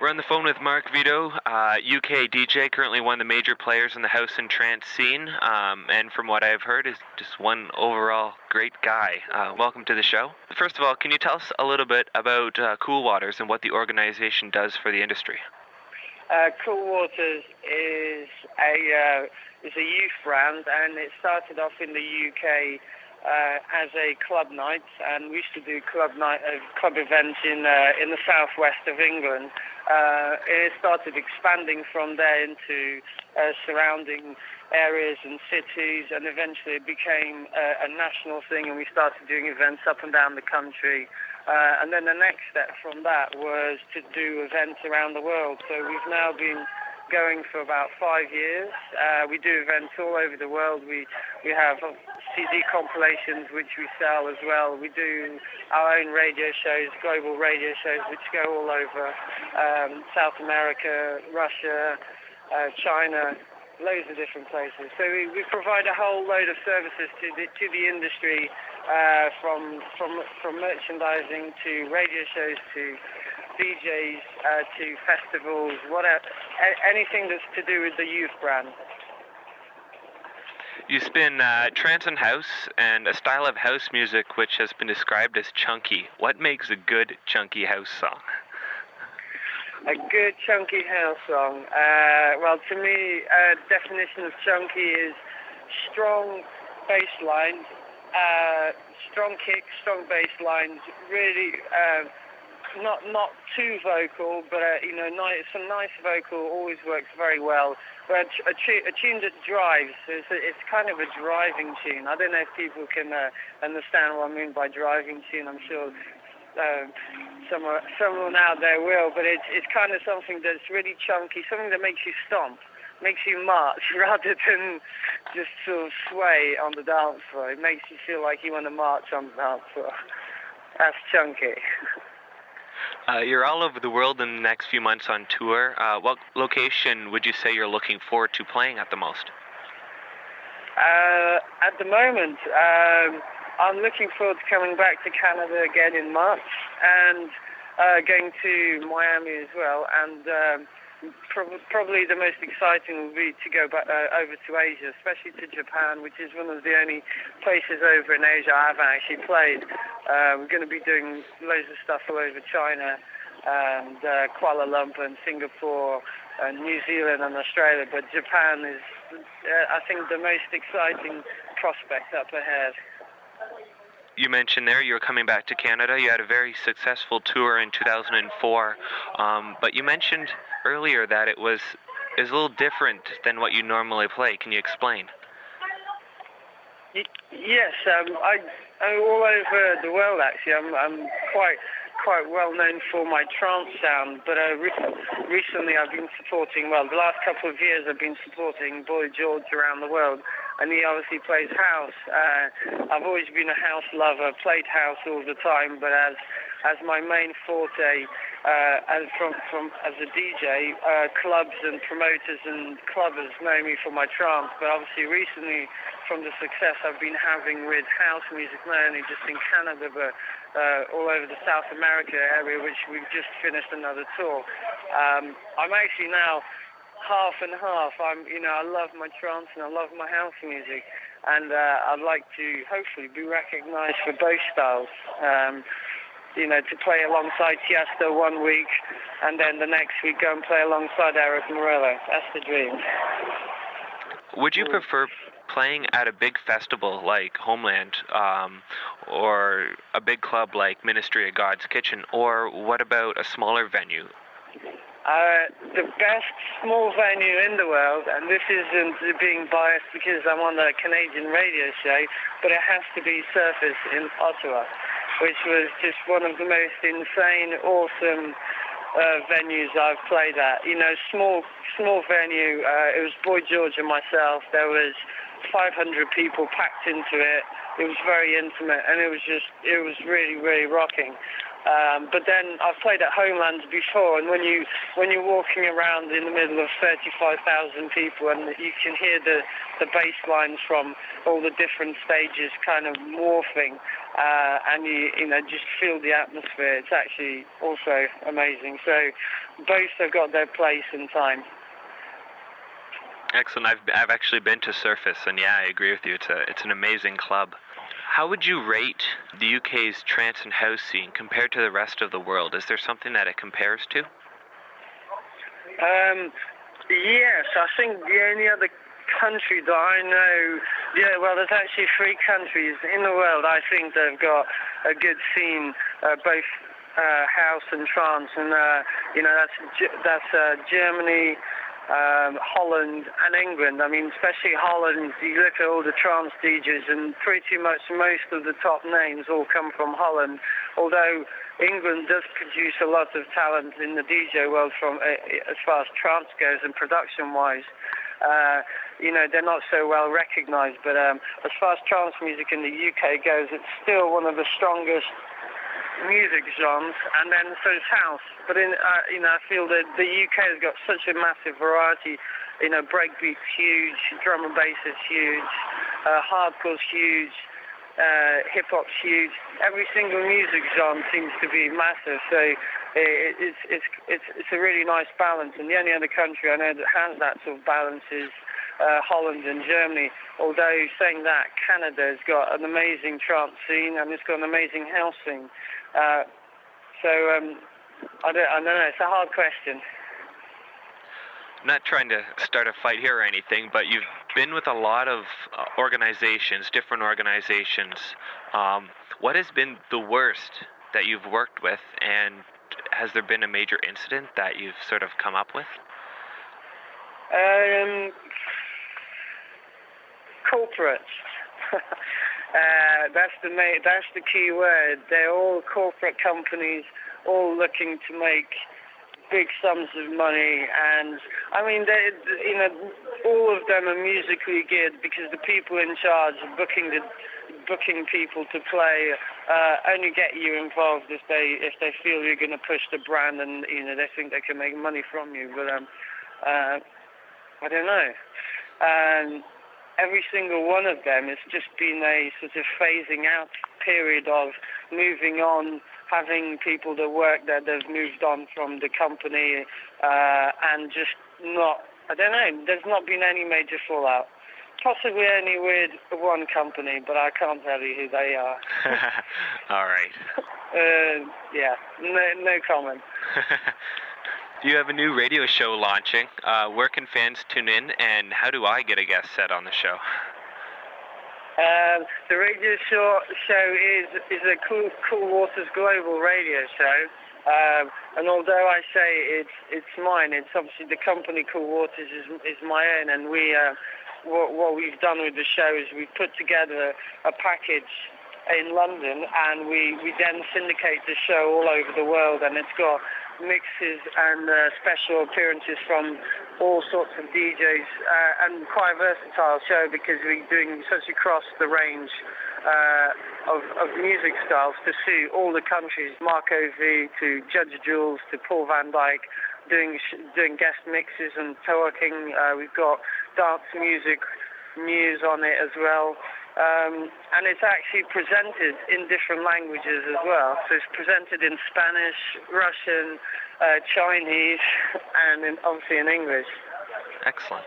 We're on the phone with Marc Vedo, UK DJ, currently one of the major players in the house and trance scene, and from what I've heard is just one overall great guy. Welcome to the show. First of all, can you tell us a little bit about Cool Waters and what the organization does for the industry? Cool Waters is a youth brand, and it started off in the UK as a club night, and we used to do club events in the southwest of England. It started expanding from there into surrounding areas and cities, and eventually it became a national thing, and we started doing events up and down the country. And then the next step from that was to do events around the world. So we've now been going for about 5 years. We do events all over the world. We have CD compilations which we sell as well. We do our own radio shows, global radio shows, which go all over South America, Russia, China, loads of different places. So we provide a whole load of services to the industry, from merchandising to radio shows to DJs to festivals, whatever, anything that's to do with the youth brand. You spin trance and house, and a style of house music which has been described as chunky. What makes a good chunky house song? A good chunky house song? Well, to me, definition of chunky is strong bass lines, strong kicks, strong bass lines, really not too vocal, but some nice vocal always works very well. But a tune that drives, it's kind of a driving tune. I don't know if people can understand what I mean by driving tune. I'm sure someone out there will, but it's kind of something that's really chunky, something that makes you stomp, makes you march rather than just sort of sway on the dance floor. It makes you feel like you want to march on the dance floor. That's chunky. You're all over the world in the next few months on tour. What location would you say you're looking forward to playing at the most? At the moment, I'm looking forward to coming back to Canada again in March, and going to Miami as well. And probably the most exciting will be to go back over to Asia, especially to Japan, which is one of the only places over in Asia I haven't actually played. We're going to be doing loads of stuff all over China and Kuala Lumpur and Singapore and New Zealand and Australia, but Japan is, I think, the most exciting prospect up ahead. You mentioned there you were coming back to Canada. You had a very successful tour in 2004, but you mentioned earlier that it was a little different than what you normally play. Can you explain? Yes, I'm all over the world actually. I'm quite well known for my trance sound, but recently I've been supporting, the last couple of years I've been supporting Boy George around the world, and he obviously plays house. I've always been a house lover, played house all the time, but as my main forte, as a DJ, clubs and promoters and clubbers know me for my trance, but obviously recently from the success I've been having with house music, not only just in Canada, but all over the South America area, which we've just finished another tour. I'm actually now half and half. I love my trance and I love my house music, and I'd like to hopefully be recognized for both styles. To play alongside Tiesto 1 week, and then the next week go and play alongside Eric Morillo. That's the dream. Would you prefer playing at a big festival like Homeland, or a big club like Ministry of God's Kitchen, or what about a smaller venue? The best small venue in the world, and this isn't being biased because I'm on a Canadian radio show, but it has to be Surface in Ottawa, which was just one of the most insane, awesome venues I've played at. Small venue. It was Boy George and myself. There was 500 people packed into it. It was very intimate, and it was really, really rocking. But then I've played at Homelands before, and when you're walking around in the middle of 35,000 people, and you can hear the bass lines from all the different stages kind of morphing, and you know just feel the atmosphere. It's actually also amazing. So both have got their place and time. Excellent. I've actually been to Surface, and yeah, I agree with you. It's an amazing club. How would you rate the UK's trance and house scene compared to the rest of the world? Is there something that it compares to? Yes, I think the only other country that I know, there's actually 3 countries in the world I think that have got a good scene, both house and trance, and that's Germany, Holland and England. I mean, especially Holland, you look at all the trance DJs and pretty much most of the top names all come from Holland, although England does produce a lot of talent in the DJ world from as far as trance goes and production-wise. They're not so well recognized, but as far as trance music in the UK goes, it's still one of the strongest music genres, and then so is house. But I feel that the UK has got such a massive variety. Breakbeat's huge, drum and bass is huge, hardcore's huge, hip hop's huge. Every single music genre seems to be massive. So it's a really nice balance. And the only other country I know that has that sort of balance is Holland and Germany. Although saying that, Canada's got an amazing trance scene and it's got an amazing house scene. I don't know. It's a hard question. I'm not trying to start a fight here or anything, but you've been with a lot of different organizations. What has been the worst that you've worked with, and has there been a major incident that you've sort of come up with? Corporates. That's the key word. They're all corporate companies, all looking to make big sums of money, and I mean, all of them are musically geared because the people in charge of booking people to play only get you involved if they feel you're going to push the brand, and they think they can make money from you. But I don't know. Every single one of them has just been a sort of phasing out period of moving on, having people that work there that have moved on from the company, and just not, I don't know, there's not been any major fallout. Possibly only with one company, but I can't tell you who they are. All right. Yeah, no comment. You have a new radio show launching. Where can fans tune in, and how do I get a guest set on the show? The radio show is a Cool Waters Global radio show. And although I say it's mine, it's obviously the company Cool Waters is my own. And what we've done with the show is we've put together a package in London, and we then syndicate the show all over the world, and it's got mixes and special appearances from all sorts of DJs, and quite a versatile show because we're doing such across the range of music styles to suit all the countries, Marco V to Judge Jules to Paul Van Dyke, doing guest mixes and talking. We've got dance music news on it as well. And it's actually presented in different languages as well. So it's presented in Spanish, Russian, Chinese, and obviously in English. Excellent.